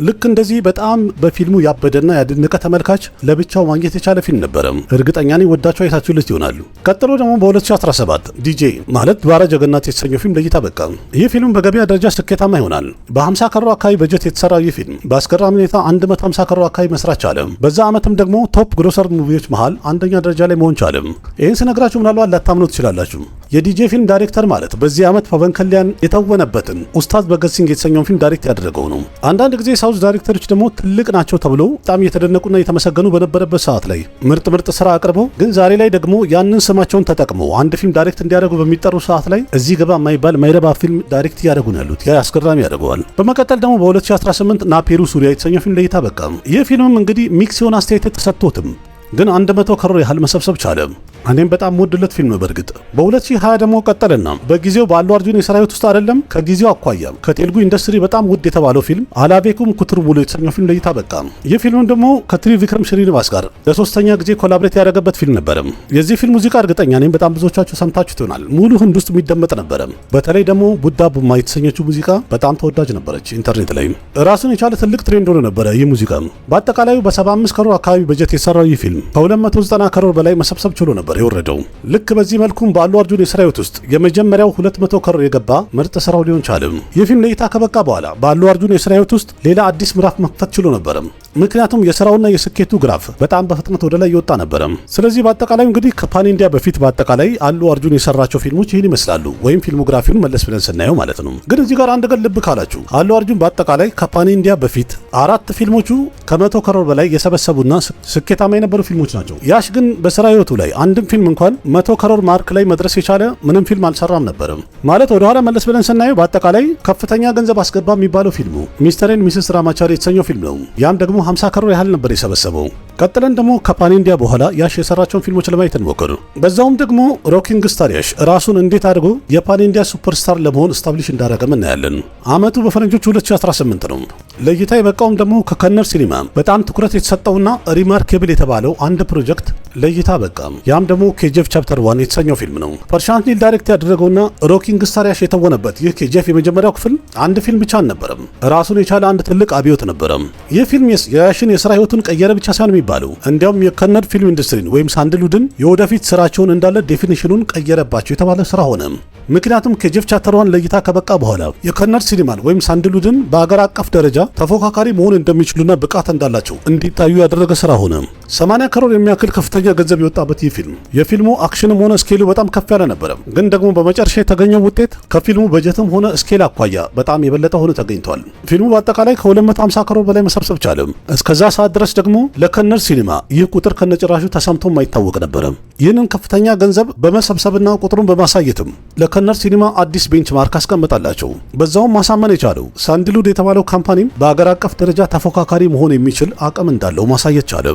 A: ልክ እንደዚህ በጣም በፊልሙ ያበደና ያደነቀ ተመልካች ለብቻው ማግኘት የቻለ ፊልም ነበረ። እርግጠኛ ነኝ ወዳቸው አይታችሁለት ይሆናሉ። ቀጥሎ ደግሞ በ2017 ዲጄ ማለት ዱዋራ ጀገናት የተሰኘው ፊልም ለእይታ በቃ። ይህ ፊልም በገበያ ደረጃ ስኬታማ ይሆናል። በ50 ከሮር አካባቢ በጀት የተሰራው ይህ ፊልም በአስገራሚ ሁኔታ 150 ከሮር አካባቢ መስራት ቻለ። በዛ ዓመትም ደግሞ ቶፕ ግሮሰር ሙቪዎች መሃል አንደኛ ደረጃ ላይ መሆን ቻለ። ይህን ስነግራችሁ ምናልባት ላታምኑ ትችላላችሁ። የዲጄ ፊልም ዳይሬክተር ማለት በዚህ ዓመት ፓቨን ከሊያን የተወነበትን ኡስታዝ በገት ሲንግ የተሰኘውን ፊልም ዳይሬክት ያደረገው ነው። አንዳንድ ጊዜ ሳውዝ ዳይሬክተሮች ደግሞ ትልቅ ናቸው ተብሎ በጣም የተደነቁና የተመሰገኑ በነበረበት ሰዓት ላይ ምርጥ ስራ አቅርበው ግን ዛሬ ላይ ደግሞ ያንን ስማቸውን ተጠቅመው አንድ ፊልም ዳይሬክት እንዲያደርጉ በሚጠሩ ሰዓት ላይ እዚህ ገባ የማይባል ማይረባ ፊልም ዳይሬክት እያደረጉ ነው ያሉት። ያ አስገራሚ ያደርገዋል። በመቀጠል ደግሞ በ2018 ናፔሩ ሱሪያ የተሰኘው ፊልም ለእይታ በቃ። ይህ ፊልምም እንግዲህ ሚክስ የሆነ አስተያየት ተሰጥቶትም ግን 100 ከሮር ያህል መሰብሰብ ቻለ። እኔም በጣም ወድለት ፊልም ነው በእርግጥ። በ2020 ደግሞ ቀጠለና በጊዜው በአሉ አርጁን የሥራ ህይወት ውስጥ አይደለም ከጊዜው አኳያ ከቴልጉ ኢንዱስትሪ በጣም ውድ የተባለው ፊልም አላቤኩም ኩትርቡሎ የተሰኘው ፊልም ለእይታ በቃ። ይህ ፊልም ደግሞ ከትሪቪክረም ሽሪኒቫስ ጋር ለሶስተኛ ጊዜ ኮላብሬት ያደረገበት ፊልም ነበረ። የዚህ ፊልም ሙዚቃ እርግጠኛ ነኝ በጣም ብዙዎቻችሁ ሰምታችሁት ይሆናል። ሙሉ ህንድ ውስጥ የሚደመጥ ነበረ። በተለይ ደግሞ ቡዳ ቡማ የተሰኘችው ሙዚቃ በጣም ተወዳጅ ነበረች። ኢንተርኔት ላይ ራሱን የቻለ ትልቅ ትሬንድ ሆኖ ነበረ ይህ ሙዚቃ። በአጠቃላዩ በ75 ከሮር አካባቢ በጀት የሰራው ይህ ፊልም ከ290 ከሮር በላይ መሰብሰብ ችሎ ነበር የወረደው። ልክ በዚህ መልኩም በአሉ አርጁን የሥራ ህይወት ውስጥ የመጀመሪያው 200 ከሮር የገባ ምርጥ ስራው ሊሆን ቻለም። ይህ ፊልም ለእይታ ከበቃ በኋላ በአሉ አርጁን የሥራ ህይወት ውስጥ ሌላ አዲስ ምዕራፍ መክፈት ችሎ ነበር። ምክንያቱም የሥራውና የስኬቱ ግራፍ በጣም በፍጥነት ወደ ላይ ይወጣ ነበር። ስለዚህ በአጠቃላይ እንግዲህ ከፓን ኢንዲያ በፊት በአጠቃላይ አሉ አርጁን የሰራቸው ፊልሞች ይህን ይመስላሉ፣ ወይም ፊልሞግራፊውን መለስ ብለን ስናየው ማለት ነው። ግን እዚህ ጋር አንድ ነገር ልብ ካላችሁ አሉ አርጁን በአጠቃላይ ከፓን ኢንዲያ በፊት 4 ፊልሞቹ ከ100 ከሮር በላይ የሰበሰቡና ስኬታማ የነበሩ ፊልሞች ናቸው። ያሽ ግን በሥራ ህይወቱ ላይ አንድም ፊልም እንኳን 100 ከሮር ማርክ ላይ መድረስ የቻለ ምንም ፊልም አልሰራም ነበር። ማለት ወደ ኋላ መለስ ብለን ስናየው በአጠቃላይ ከፍተኛ ገንዘብ አስገባ የሚባለው ፊልሙ ሚስተር ኤንድ ሚስስ ራማቻሪ የተሰኘው ፊልም ነው። ያም ደግሞ 50 ከሮር ያህል ነበር የሰበሰበው። ቀጥለን ደግሞ ከፓን ኢንዲያ በኋላ ያሽ የሰራቸውን ፊልሞች ለማየት እንሞክር። በዛውም ደግሞ ሮኪንግ ስታር ያሽ ራሱን እንዴት አድርጎ የፓን ኢንዲያ ሱፐርስታር ለመሆን ስታብሊሽ እንዳደረገም እናያለን። ዓመቱ በፈረንጆቹ 2018 ነው። ለእይታ የበቃውም ደግሞ ከከነር ሲኒማ በጣም ትኩረት የተሰጠውና ሪማርኬብል የተባለው አንድ ፕሮጀክት ለእይታ በቃ። ያም ደግሞ ኬጂኤፍ ቻፕተር 1 የተሰኘው ፊልም ነው። ፐርሻንት ኒል ዳይሬክት ያደረገውና ሮኪንግ ስታር ያሽ የተወነበት ይህ ኬጂኤፍ የመጀመሪያው ክፍል አንድ ፊልም ብቻ አልነበረም፣ ራሱን የቻለ አንድ ትልቅ አብዮት ነበረ። ይህ ፊልም የያሽን የሥራ ህይወቱን ቀየረ ብቻ ሳይሆን የሚባለው እንዲያውም የከነድ ፊልም ኢንዱስትሪን ወይም ሳንድልውድን የወደፊት ስራቸውን እንዳለ ዴፊኒሽኑን ቀየረባቸው የተባለ ስራ ሆነ። ምክንያቱም ኬጂኤፍ ቻፕተር 1 ለእይታ ከበቃ በኋላ የከነር ሲኒማን ወይም ሳንድሉድን በአገር አቀፍ ደረጃ ተፎካካሪ መሆን እንደሚችሉና ብቃት እንዳላቸው እንዲታዩ ያደረገ ስራ ሆነ። 80 ከሮር የሚያክል ከፍተኛ ገንዘብ የወጣበት ይህ ፊልም የፊልሙ አክሽንም ሆነ ስኬሉ በጣም ከፍ ያለ ነበረ። ግን ደግሞ በመጨረሻ የተገኘው ውጤት ከፊልሙ በጀትም ሆነ ስኬል አኳያ በጣም የበለጠ ሆኖ ተገኝቷል። ፊልሙ በአጠቃላይ ከ250 ከሮር በላይ መሰብሰብ ቻለ። እስከዛ ሰዓት ድረስ ደግሞ ለከነር ሲኒማ ይህ ቁጥር ከነጭራሹ ተሰምቶ የማይታወቅ ነበረ። ይህንን ከፍተኛ ገንዘብ በመሰብሰብና ቁጥሩን በማሳየትም ለከነር ሲኒማ አዲስ ቤንችማርክ አስቀምጣላቸው። በዛውም ማሳመን የቻለው ሳንድሉድ የተባለው ካምፓኒም በአገር አቀፍ ደረጃ ተፎካካሪ መሆን የሚችል አቅም እንዳለው ማሳየት ቻለ።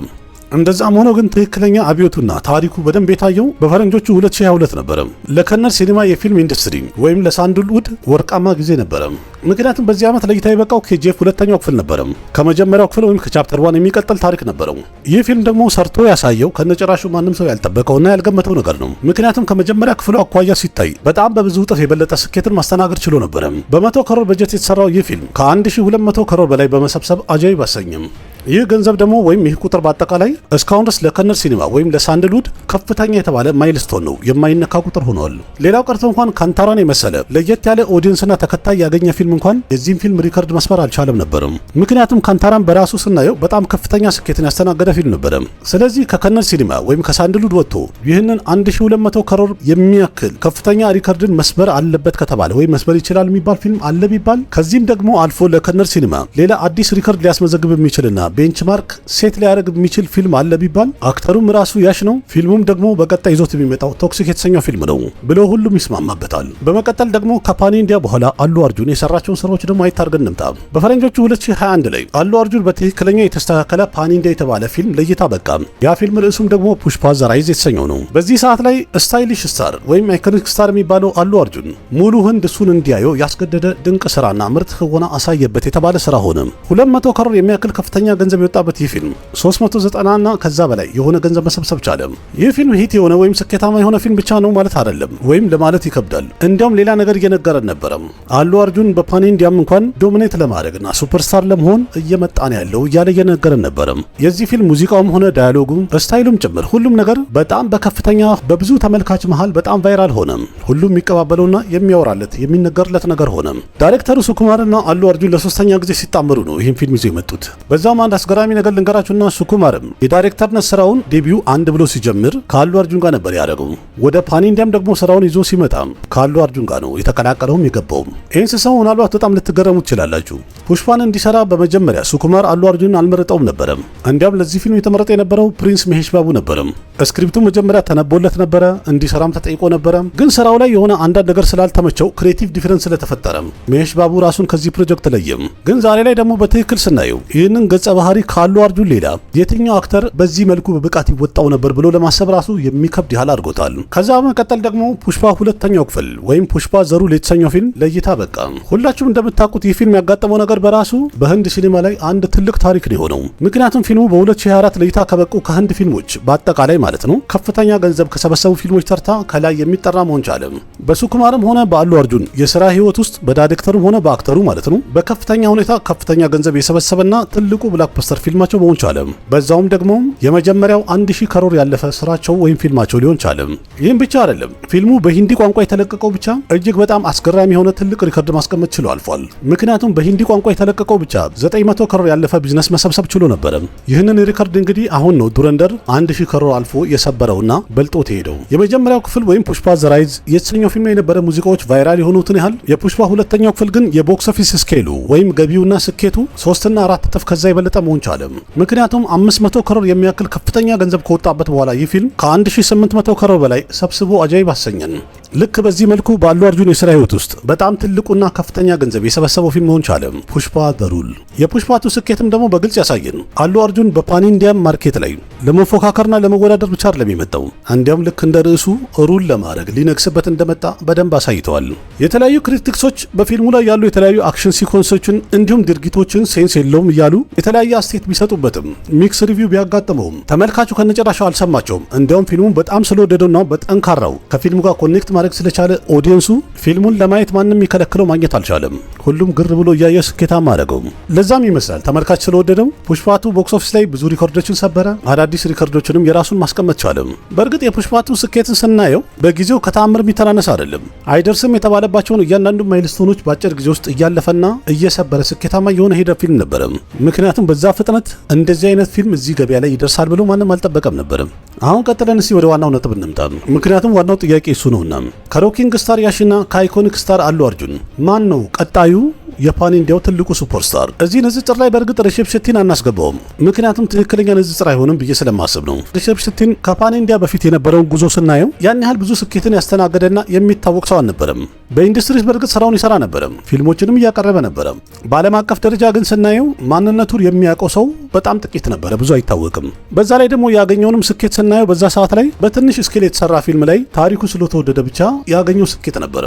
A: እንደዛም ሆኖ ግን ትክክለኛ አብዮቱና ታሪኩ በደንብ የታየው በፈረንጆቹ 2022 ነበረ። ለከነር ሲኒማ የፊልም ኢንዱስትሪ ወይም ለሳንድልውድ ወርቃማ ጊዜ ነበረ። ምክንያቱም በዚህ ዓመት ለእይታ የበቃው ኬጂኤፍ ሁለተኛው ክፍል ነበረ። ከመጀመሪያው ክፍል ወይም ከቻፕተር 1 የሚቀጥል ታሪክ ነበረው። ይህ ፊልም ደግሞ ሰርቶ ያሳየው ከነጭራሹ ማንም ሰው ያልጠበቀውና ያልገመተው ነገር ነው። ምክንያቱም ከመጀመሪያ ክፍሉ አኳያ ሲታይ በጣም በብዙ እጥፍ የበለጠ ስኬትን ማስተናገድ ችሎ ነበረ። በ100 ከሮር በጀት የተሰራው ይህ ፊልም ከ1200 ከሮር በላይ በመሰብሰብ አጃይብ አሰኝም። ይህ ገንዘብ ደግሞ ወይም ይህ ቁጥር በአጠቃላይ እስካሁን ድረስ ለከነር ሲኒማ ወይም ለሳንድልውድ ከፍተኛ የተባለ ማይልስቶን ነው፣ የማይነካ ቁጥር ሆኗል። ሌላው ቀርቶ እንኳን ካንታራን የመሰለ ለየት ያለ ኦዲየንስና ተከታይ ያገኘ ፊልም እንኳን የዚህም ፊልም ሪከርድ መስበር አልቻለም ነበርም። ምክንያቱም ካንታራን በራሱ ስናየው በጣም ከፍተኛ ስኬትን ያስተናገደ ፊልም ነበረ። ስለዚህ ከከነር ሲኒማ ወይም ከሳንድልውድ ወጥቶ ይህንን 1200 ከሮር የሚያክል ከፍተኛ ሪከርድን መስበር አለበት ከተባለ ወይም መስበር ይችላል የሚባል ፊልም አለ ቢባል ከዚህም ደግሞ አልፎ ለከነር ሲኒማ ሌላ አዲስ ሪከርድ ሊያስመዘግብ የሚችልና ቤንችማርክ ሴት ሊያደርግ የሚችል ፊልም አለ ቢባል አክተሩም ራሱ ያሽ ነው፣ ፊልሙም ደግሞ በቀጣይ ይዞት የሚመጣው ቶክሲክ የተሰኘው ፊልም ነው ብሎ ሁሉም ይስማማበታል። በመቀጠል ደግሞ ከፓን ኢንዲያ በኋላ አሉ አርጁን የሰራቸውን ስራዎች ደግሞ አይታርገን እንምጣ። በፈረንጆቹ 2021 ላይ አሉ አርጁን በትክክለኛ የተስተካከለ ፓን ኢንዲያ የተባለ ፊልም ለእይታ በቃ። ያ ፊልም ርዕሱም ደግሞ ፑሽፓ ዘ ራይዝ የተሰኘው ነው። በዚህ ሰዓት ላይ ስታይሊሽ ስታር ወይም አይኮኒክ ስታር የሚባለው አሉ አርጁን ሙሉ ህንድ እሱን እንዲያየው ያስገደደ ድንቅ ስራና ምርጥ ህወና አሳየበት የተባለ ስራ ሆነ። 200 ከሮር የሚያክል ከፍተኛ ገንዘብ የወጣበት ይህ ፊልም 390 እና ከዛ በላይ የሆነ ገንዘብ መሰብሰብ ቻለ። ይህ ፊልም ሂት የሆነ ወይም ስኬታማ የሆነ ፊልም ብቻ ነው ማለት አይደለም፣ ወይም ለማለት ይከብዳል። እንዲያውም ሌላ ነገር እየነገረን ነበረ። አሉ አርጁን በፓን ኢንዲያም እንኳን ዶሚኔት ለማድረግና ሱፐርስታር ለመሆን እየመጣ ነው ያለው እያለ እየነገረን ነበረ። የዚህ ፊልም ሙዚቃውም ሆነ ዳያሎጉም ስታይሉም ጭምር ሁሉም ነገር በጣም በከፍተኛ በብዙ ተመልካች መሃል በጣም ቫይራል ሆነ። ሁሉም የሚቀባበለውና የሚያወራለት የሚነገርለት ነገር ሆነ። ዳይሬክተሩ ሱኩማርና አሉ አርጁን ለሶስተኛ ጊዜ ሲጣመሩ ነው ይህን ፊልም ይዘው የመጡት። በዛም አንድ አስገራሚ ነገር ልንገራችሁና ሱኩማርም የዳይሬክተርነት ስራውን ዴቢዩ 1 ብሎ ሲጀምር ከአሉ አርጁን ጋር ነበር ያደረገው። ወደ ፓን ኢንዲያም ደግሞ ስራውን ይዞ ሲመጣም ከአሉ አርጁን ጋር ነው የተቀላቀለውም የገባውም። ይህን ስሰሙ ምናልባት በጣም ልትገረሙ ትችላላችሁ። ፑሽፓን እንዲሰራ በመጀመሪያ ሱኩማር አሉ አርጁን አልመረጠውም ነበረም። እንዲያም ለዚህ ፊልም የተመረጠ የነበረው ፕሪንስ መሄሽ ባቡ ነበረም። ስክሪፕቱ መጀመሪያ ተነቦለት ነበረ፣ እንዲሰራም ተጠይቆ ነበረ። ግን ስራው ላይ የሆነ አንዳንድ ነገር ስላልተመቸው ክሬቲቭ ዲፈረንስ ስለተፈጠረ መሄሽ ባቡ ራሱን ከዚህ ፕሮጀክት ለየም። ግን ዛሬ ላይ ደግሞ በትክክል ስናየው ይህንን ገጸ ባህሪ ከአሉ አርጁን ሌላ የትኛው አክተር በዚህ መልኩ በብቃት ይወጣው ነበር ብሎ ለማሰብ ራሱ የሚከብድ ያህል አድርጎታል። ከዛ በመቀጠል ደግሞ ፑሽፓ ሁለተኛው ክፍል ወይም ፑሽፓ ዘሩል የተሰኘው ፊልም ለእይታ በቃ። ሁላችሁም እንደምታውቁት ይህ ፊልም ያጋጠመው ነገር በራሱ በህንድ ሲኒማ ላይ አንድ ትልቅ ታሪክ ነው የሆነው። ምክንያቱም ፊልሙ በ2024 ለእይታ ከበቁ ከህንድ ፊልሞች በአጠቃላይ ማለት ነው ከፍተኛ ገንዘብ ከሰበሰቡ ፊልሞች ተርታ ከላይ የሚጠራ መሆን ቻለ። በሱኩማርም ሆነ በአሉ አርጁን የስራ ህይወት ውስጥ በዳይሬክተሩም ሆነ በአክተሩ ማለት ነው በከፍተኛ ሁኔታ ከፍተኛ ገንዘብ የሰበሰበና ትልቁ ብላክበስተር ፊልማቸው መሆን ቻለ። በዛውም ደግሞ የመጀመሪያው 1000 ከሮር ያለፈ ስራቸው ወይም ፊልማቸው ሊሆን ቻለ። ይህም ብቻ አይደለም፣ ፊልሙ በሂንዲ ቋንቋ የተለቀቀው ብቻ እጅግ በጣም አስገራሚ የሆነ ትልቅ ሪከርድ ማስቀመጥ ችሎ አልፏል። ምክንያቱም በሂንዲ ቋንቋ የተለቀቀው ብቻ 900 ከሮር ያለፈ ቢዝነስ መሰብሰብ ችሎ ነበረ። ይህንን ሪከርድ እንግዲህ አሁን ነው ዱረንደር 1000 ከሮር አልፎ የሰበረውና በልጦት ሄደው። የመጀመሪያው ክፍል ወይም ፑሽፓ ዘ ራይዝ የተሰኘው ፊልም የነበረ ሙዚቃዎች ቫይራል የሆኑትን ያህል የፑሽፓ ሁለተኛው ክፍል ግን የቦክስ ኦፊስ ስኬሉ ወይም ገቢውና ስኬቱ 3 እና 4 እጥፍ ከዛ የበለጠ መሆን ቻለ። ምክንያቱም 500 ከሮር የሚያክል ከፍተኛ ገንዘብ ከወጣበት በኋላ ይህ ፊልም ከ1800 ከሮር በላይ ሰብስቦ አጃይብ አሰኘን። ልክ በዚህ መልኩ ባሉ አርጁን የስራ ህይወት ውስጥ በጣም ትልቁና ከፍተኛ ገንዘብ የሰበሰበው ፊልም መሆን ቻለ ፑሽፓ ዘ ሩል። የፑሽፓቱ ስኬትም ደግሞ በግልጽ ያሳየን አሉ አርጁን በፓን ኢንዲያም ማርኬት ላይ ለመፎካከርና ለመወዳደር ብቻ አይደለም የመጣው። እንዲያም ልክ እንደ ርዕሱ ሩል ለማድረግ ሊነግስበት እንደመጣ በደንብ አሳይተዋል። የተለያዩ ክሪቲክሶች በፊልሙ ላይ ያሉ የተለያዩ አክሽን ሲኮንሶችን እንዲሁም ድርጊቶችን ሴንስ የለውም እያሉ የተለያየ አስተያየት ቢሰጡበትም ሚክስ ሪቪው ቢያጋጥመውም ተመልካቹ ከነጨራሻው አልሰማቸውም። እንዲያውም ፊልሙን በጣም ስለወደደውና በጠንካራው ከፊልሙ ጋር ኮኔክት ማድረግ ስለቻለ ኦዲየንሱ ፊልሙን ለማየት ማንም የሚከለክለው ማግኘት አልቻለም። ሁሉም ግር ብሎ እያየ ስኬታማ አደረገው። ለዛም ይመስላል ተመልካች ስለወደደው ፑሽፓቱ ቦክስ ኦፊስ ላይ ብዙ ሪኮርዶችን ሰበረ፣ አዳዲስ ሪኮርዶችንም የራሱን ማስቀመጥ ቻለም። በእርግጥ የፑሽፓቱ ስኬትን ስናየው በጊዜው ከተአምር የሚተናነስ አይደለም። አይደርስም የተባለባቸውን እያንዳንዱ ማይልስቶኖች በአጭር ጊዜ ውስጥ እያለፈና እየሰበረ ስኬታማ የሆነ ሄደ ፊልም ነበረ። ምክንያቱም በዛ ፍጥነት እንደዚህ አይነት ፊልም እዚህ ገበያ ላይ ይደርሳል ብሎ ማንም አልጠበቀም ነበርም። አሁን ቀጥለን እስቲ ወደ ዋናው ነጥብ እንምጣ። ምክንያቱም ዋናው ጥያቄ እሱ ነውና ከሮኪንግ ስታር ያሽና ከአይኮኒክ ስታር አሉ አርጁን ማን ነው ቀጣዩ የፓን ኢንዲያው ትልቁ ሱፐርስታር? እዚህ ንጽጽር ላይ በእርግጥ ሪሸብ ሸቲን አናስገባውም፣ ምክንያቱም ትክክለኛ ንጽጽር አይሆንም ብዬ ስለማስብ ነው። ሪሸብ ሸቲን ከፓን ኢንዲያ በፊት የነበረውን ጉዞ ስናየው ያን ያህል ብዙ ስኬትን ያስተናገደና የሚታወቅ ሰው አልነበረም። በኢንዱስትሪስ በእርግጥ ስራውን ይሰራ ነበረ፣ ፊልሞችንም እያቀረበ ነበረ። በዓለም አቀፍ ደረጃ ግን ስናየው ማንነቱን የሚያውቀው ሰው በጣም ጥቂት ነበረ፣ ብዙ አይታወቅም። በዛ ላይ ደግሞ ያገኘውንም ስኬት ስናየው በዛ ሰዓት ላይ በትንሽ ስኬል የተሰራ ፊልም ላይ ታሪኩ ስለተወደደ ብቻ ያገኘው ስኬት ነበረ።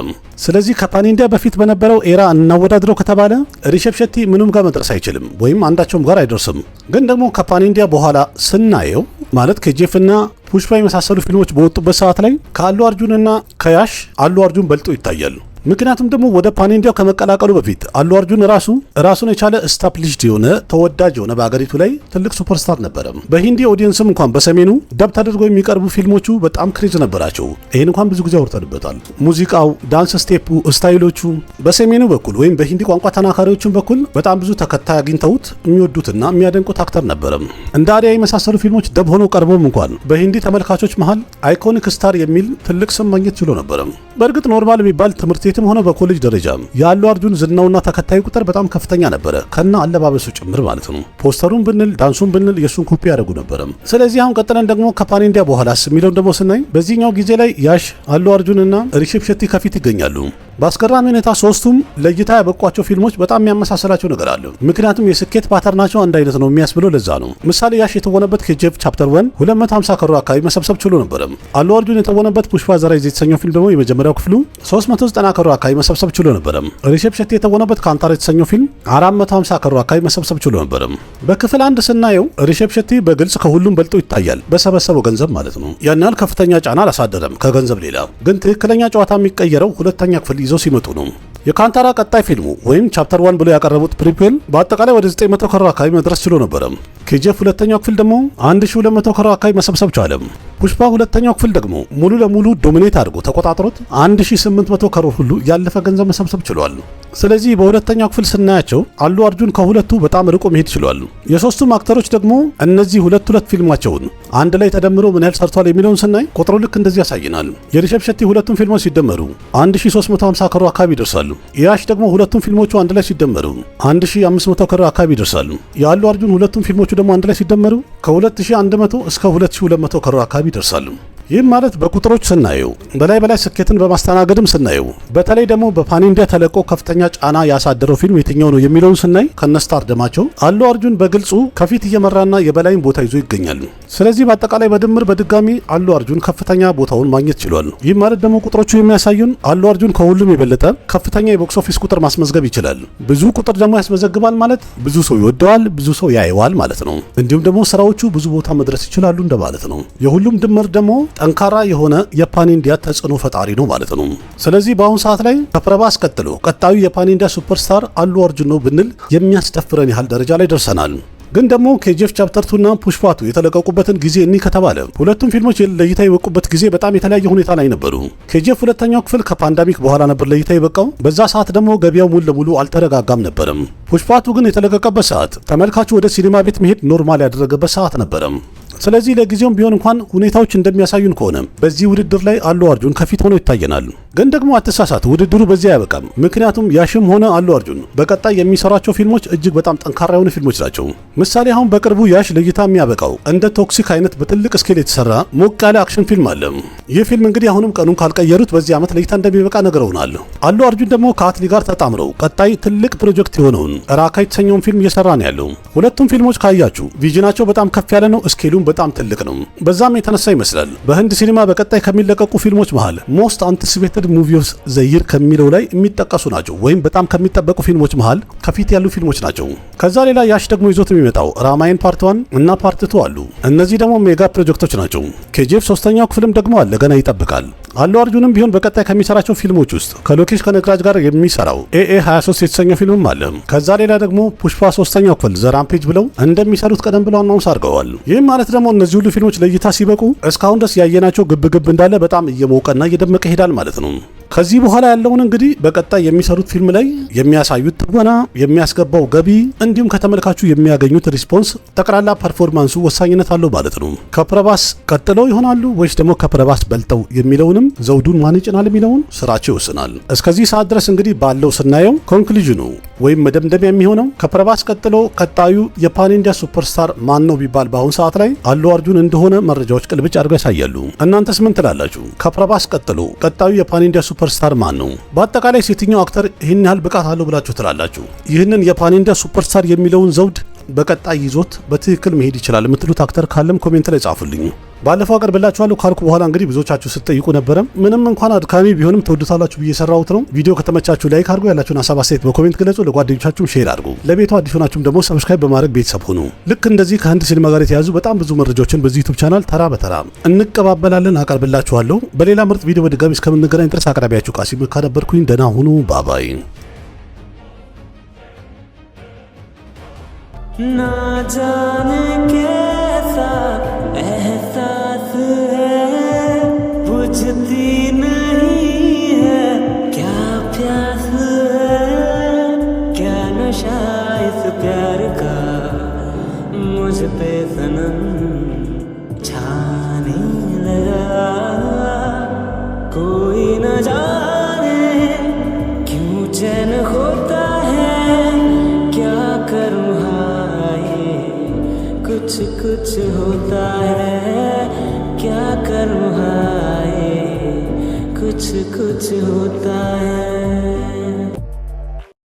A: ስለዚህ ከፓን ኢንዲያ በፊት በነበረው ኤራ እናወዳድረው ከተባለ ሪሸብ ሸቲ ምንም ጋር መድረስ አይችልም፣ ወይም አንዳቸውም ጋር አይደርስም። ግን ደግሞ ከፓን ኢንዲያ በኋላ ስናየው ማለት ከጄፍ እና ፑሽፓ የመሳሰሉ ፊልሞች በወጡበት ሰዓት ላይ ከአሉ አርጁንና ከያሽ አሉ አርጁን በልጦ ይታያሉ። ምክንያቱም ደግሞ ወደ ፓን ኢንዲያው ከመቀላቀሉ በፊት አሉ አርጁን ራሱን የቻለ ስታፕሊሽድ የሆነ ተወዳጅ የሆነ በአገሪቱ ላይ ትልቅ ሱፐርስታር ነበረ። በሂንዲ ኦዲየንስም እንኳን በሰሜኑ ደብ ተደርገው የሚቀርቡ ፊልሞቹ በጣም ክሬዝ ነበራቸው። ይህን እንኳን ብዙ ጊዜ አውርተንበታል። ሙዚቃው፣ ዳንስ ስቴፑ፣ ስታይሎቹ በሰሜኑ በኩል ወይም በሂንዲ ቋንቋ ተናካሪዎችን በኩል በጣም ብዙ ተከታይ አግኝተውት የሚወዱትና የሚያደንቁት አክተር ነበረ። እንደ አሪያ የመሳሰሉ ፊልሞች ደብ ሆነው ቀርበውም እንኳን በሂንዲ ተመልካቾች መሃል አይኮኒክ ስታር የሚል ትልቅ ስም ማግኘት ችሎ ነበረ። በእርግጥ ኖርማል የሚባል ትምህርት ቤትም ሆነ በኮሌጅ ደረጃ ያሉ አርጁን ዝናውና ተከታዩ ቁጥር በጣም ከፍተኛ ነበረ፣ ከና አለባበሱ ጭምር ማለት ነው። ፖስተሩን ብንል ዳንሱን ብንል የሱን ኮፒ ያደርጉ ነበረ። ስለዚህ አሁን ቀጥለን ደግሞ ከፓን ኢንዲያ በኋላስ የሚለውን ደግሞ ስናይ በዚህኛው ጊዜ ላይ ያሽ አሉ አርጁንና ሪሸብ ሸቲ ከፊት ይገኛሉ። በአስገራሚ ሁኔታ ሶስቱም ለእይታ ያበቋቸው ፊልሞች በጣም የሚያመሳሰላቸው ነገር አለ። ምክንያቱም የስኬት ፓተርናቸው አንድ አይነት ነው የሚያስብለው ለዛ ነው። ምሳሌ ያሽ የተወነበት ኬጂኤፍ ቻፕተር 1 250 ከሮ አካባቢ መሰብሰብ ችሎ ነበረ። አሉ አርጁን የተወነበት ፑሽፓ ዘራይዝ የተሰኘው ፊልም ደግሞ የመጀመሪያው ክፍሉ 390 ከሮ አካባቢ መሰብሰብ ችሎ ነበረ። ሪሸብ ሸቲ የተወነበት ካንታር የተሰኘው ፊልም 450 ከሮ አካባቢ መሰብሰብ ችሎ ነበረ። በክፍል አንድ ስናየው ሪሸብ ሸቲ በግልጽ ከሁሉም በልጦ ይታያል፣ በሰበሰበው ገንዘብ ማለት ነው። ያን ያህል ከፍተኛ ጫና አላሳደረም ከገንዘብ ሌላ። ግን ትክክለኛ ጨዋታ የሚቀየረው ሁለተኛ ክፍል ይዘው ሲመጡ ነው። የካንታራ ቀጣይ ፊልሙ ወይም ቻፕተር 1 ብለው ያቀረቡት ፕሪኩዌል በአጠቃላይ ወደ 900 ከሮ አካባቢ መድረስ ችሎ ነበረ። ኬጂኤፍ ሁለተኛው ክፍል ደግሞ 1200 ከሮ አካባቢ መሰብሰብ ቻለ። ፑሽፓ ሁለተኛው ክፍል ደግሞ ሙሉ ለሙሉ ዶሚኔት አድርጎ ተቆጣጥሮት 1800 ከሮ ሁሉ ያለፈ ገንዘብ መሰብሰብ ችሏል። ስለዚህ በሁለተኛው ክፍል ስናያቸው አሉ አርጁን ከሁለቱ በጣም ርቆ መሄድ ችሏል። የሶስቱም አክተሮች ደግሞ እነዚህ ሁለት ፊልማቸውን አንድ ላይ ተደምሮ ምን ያህል ሰርቷል የሚለውን ስናይ ቁጥሩ ልክ እንደዚህ ያሳየናል። የሪሸብ ሸቲ ሁለቱም ፊልሞች ሲደመሩ 1350 ከሮ አካባቢ ይደርሳሉ። ያሽ ደግሞ ሁለቱም ፊልሞቹ አንድ ላይ ሲደመሩ 1500 ከሮ አካባቢ ይደርሳሉ። የአሉ አርጁን ሁለቱም ፊልሞቹ ደግሞ አንድ ላይ ሲደመሩ ከ2100 እስከ 2200 ከሮ አካባቢ ይደርሳሉ። ይህም ማለት በቁጥሮች ስናየው በላይ ስኬትን በማስተናገድም ስናየው በተለይ ደግሞ በፓን ኢንዲያ ተለቆ ከፍተኛ ጫና ያሳደረው ፊልም የትኛው ነው የሚለውን ስናይ ከነስታር ደማቸው አሉ አርጁን በግልጹ ከፊት እየመራና የበላይን ቦታ ይዞ ይገኛሉ። ስለዚህ በአጠቃላይ በድምር በድጋሚ አሉ አርጁን ከፍተኛ ቦታውን ማግኘት ችሏል። ይህም ማለት ደግሞ ቁጥሮቹ የሚያሳዩን አሉ አርጁን ከሁሉም የበለጠ ከፍተኛ የቦክስ ኦፊስ ቁጥር ማስመዝገብ ይችላል። ብዙ ቁጥር ደግሞ ያስመዘግባል ማለት ብዙ ሰው ይወደዋል፣ ብዙ ሰው ያየዋል ማለት ነው። እንዲሁም ደግሞ ስራዎቹ ብዙ ቦታ መድረስ ይችላሉ እንደማለት ነው። የሁሉም ድምር ደግሞ ጠንካራ የሆነ የፓን ኢንዲያ ተጽዕኖ ፈጣሪ ነው ማለት ነው። ስለዚህ በአሁኑ ሰዓት ላይ ከፕረባስ ቀጥሎ ቀጣዩ የፓን ኢንዲያ ሱፐርስታር አሉ አርጁን ነው ብንል የሚያስደፍረን ያህል ደረጃ ላይ ደርሰናል። ግን ደግሞ ኬጂኤፍ ቻፕተር 2 እና ፑሽፓቱ የተለቀቁበትን ጊዜ እኒ ከተባለ ሁለቱም ፊልሞች ለእይታ የበቁበት ጊዜ በጣም የተለያየ ሁኔታ ላይ ነበሩ። ኬጂኤፍ ሁለተኛው ክፍል ከፓንዳሚክ በኋላ ነበር ለእይታ የበቃው። በዛ ሰዓት ደግሞ ገበያው ሙሉ ለሙሉ አልተረጋጋም ነበርም። ፑሽፓቱ ግን የተለቀቀበት ሰዓት ተመልካቹ ወደ ሲኒማ ቤት መሄድ ኖርማል ያደረገበት ሰዓት ነበረም። ስለዚህ ለጊዜውም ቢሆን እንኳን ሁኔታዎች እንደሚያሳዩን ከሆነ በዚህ ውድድር ላይ አሉ አርጁን ከፊት ሆነው ይታየናል። ግን ደግሞ አትሳሳት፣ ውድድሩ በዚህ አያበቃም። ምክንያቱም ያሽም ሆነ አሉ አርጁን በቀጣይ የሚሰሯቸው ፊልሞች እጅግ በጣም ጠንካራ የሆኑ ፊልሞች ናቸው። ምሳሌ አሁን በቅርቡ ያሽ ለእይታ የሚያበቃው እንደ ቶክሲክ አይነት በትልቅ ስኬል የተሰራ ሞቅ ያለ አክሽን ፊልም አለ። ይህ ፊልም እንግዲህ አሁንም ቀኑን ካልቀየሩት በዚህ ዓመት ለእይታ እንደሚበቃ ነግረውናል። አሉ አርጁን ደግሞ ከአትሊ ጋር ተጣምረው ቀጣይ ትልቅ ፕሮጀክት የሆነውን ራካ የተሰኘውን ፊልም እየሰራ ነው ያለው። ሁለቱም ፊልሞች ካያችሁ ቪዥናቸው በጣም ከፍ ያለ ነው፣ ስኬሉም በጣም ትልቅ ነው። በዛም የተነሳ ይመስላል በህንድ ሲኒማ በቀጣይ ከሚለቀቁ ፊልሞች መሃል ሞስት አንቲሲፔትድ ተርድ ሙቪ ኦፍ ዘ ይር ከሚለው ላይ የሚጠቀሱ ናቸው፣ ወይም በጣም ከሚጠበቁ ፊልሞች መሃል ከፊት ያሉ ፊልሞች ናቸው። ከዛ ሌላ ያሽ ደግሞ ይዞት የሚመጣው ራማይን ፓርት 1 እና ፓርት 2 አሉ። እነዚህ ደግሞ ሜጋ ፕሮጀክቶች ናቸው። ኬጂኤፍ 3ኛው ክፍልም ደግሞ አለ፣ ገና ይጠብቃል። አሉ አርጁንም ቢሆን በቀጣይ ከሚሰራቸው ፊልሞች ውስጥ ከሎኬሽ ከነግራጅ ጋር የሚሰራው ኤኤ 23 የተሰኘው ፊልምም አለ። ከዛ ሌላ ደግሞ ፑሽፓ 3ኛው ክፍል ዘ ራምፔጅ ብለው እንደሚሰሩት ቀደም ብለው አናውንስ አድርገዋል። ይህም ማለት ደግሞ እነዚህ ሁሉ ፊልሞች ለእይታ ሲበቁ እስካሁን ድረስ ያየናቸው ግብግብ እንዳለ በጣም እየሞቀና እየደመቀ ይሄዳል ማለት ነው። ከዚህ በኋላ ያለውን እንግዲህ በቀጣይ የሚሰሩት ፊልም ላይ የሚያሳዩት ትወና፣ የሚያስገባው ገቢ እንዲሁም ከተመልካቹ የሚያገኙት ሪስፖንስ ጠቅላላ ፐርፎርማንሱ ወሳኝነት አለው ማለት ነው። ከፕረባስ ቀጥለው ይሆናሉ ወይስ ደግሞ ከፕረባስ በልጠው የሚለውንም ዘውዱን ማን ይጭናል የሚለውን ስራቸው ይወስናል። እስከዚህ ሰዓት ድረስ እንግዲህ ባለው ስናየው ኮንክሉዥኑ ወይም መደምደሚያ የሚሆነው ከፕረባስ ቀጥሎ ቀጣዩ የፓን ኢንዲያ ሱፐርስታር ማን ነው ቢባል በአሁኑ ሰዓት ላይ አሉ አርጁን እንደሆነ መረጃዎች ቅልብጭ አድርገው ያሳያሉ። እናንተስ ምን ትላላችሁ? ከፕረባስ ቀጥሎ ቀጣዩ የፓን ኢንዲያ ሱፐርስታር ማን ነው? በአጠቃላይ የትኛው አክተር ይህን ያህል ብቃት አለው ብላችሁ ትላላችሁ? ይህንን የፓን ኢንዲያ ሱፐርስታር የሚለውን ዘውድ በቀጣይ ይዞት በትክክል መሄድ ይችላል የምትሉት አክተር ካለም ኮሜንት ላይ ጻፉልኝ። ባለፈው አቀርብላችኋለሁ ካልኩ በኋላ እንግዲህ ብዙዎቻችሁ ስትጠይቁ ነበረ። ምንም እንኳን አድካሚ ቢሆንም ተወዱታላችሁ ብዬ ሰራሁት ነው። ቪዲዮ ከተመቻችሁ ላይክ አድርጉ፣ ያላችሁን ሀሳብ አስተያየት በኮሜንት ግለጹ፣ ለጓደኞቻችሁም ሼር አድርጉ። ለቤቱ አዲስ ሆናችሁም ደግሞ ሰብስክራይብ በማድረግ ቤተሰብ ሁኑ። ልክ እንደዚህ ከህንድ ሲኒማ ጋር የተያዙ በጣም ብዙ መረጃዎችን በዚህ ዩቲዩብ ቻናል ተራ በተራ እንቀባበላለን፣ አቀርብላችኋለሁ። በሌላ ምርጥ ቪዲዮ በድጋሚ እስከምንገናኝ ድረስ አቅራቢያችሁ ቃሲም ካነበርኩኝ ደህና ሁኑ። ባባይ
E: ना जाने कैसा एहसास है, बुझती नहीं है क्या प्यास है, क्या नशा इस प्यार का मुझ पे सनम छाने लगा। कोई न जाने क्यों चैन होता है, क्या करूँ कुछ कुछ होता है, क्या करूँ हाय कुछ कुछ होता है।